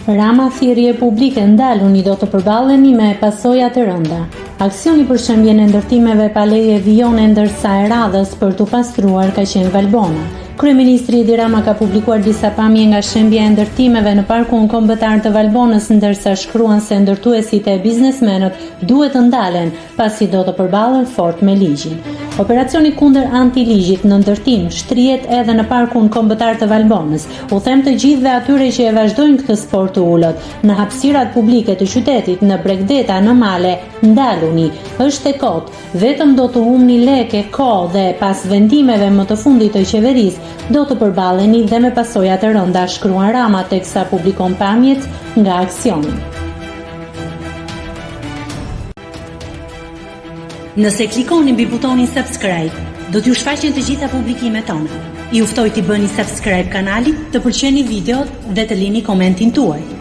Rama thirrje publike ndaluni do të përballeni me pasoja të rënda. Aksioni për shembjen e ndërtimeve pa leje vijone ndërsa e radhës për t'u pastruar ka qenë Valbona. Kryeministri Edi Rama ka publikuar disa pamje nga shembja e ndërtimeve në parkun kombëtar të Valbonës, ndërsa shkruan se ndërtuesit e biznesmenët duhet të ndalen pasi do të përballen fort me ligjin. Operacioni kundër antiligjit në ndërtim shtrihet edhe në parkun kombëtar të Valbonës. U them të gjithëve atyre që e vazhdojnë këtë sport të ulët në hapësirat publike të qytetit, në bregdeta, në male, ndaluni. Është e kot, vetëm do të humni leke, kohë dhe pas vendimeve më të fundit të qeverisë do të përballeni dhe me pasoja të rënda, shkruan Rama teksa publikon pamjet nga aksioni. Nëse klikoni mbi butonin subscribe, do t'ju shfaqen të gjitha publikimet tona. Ju ftoj t'i bëni subscribe kanalit, të pëlqeni videot dhe të lini komentin tuaj.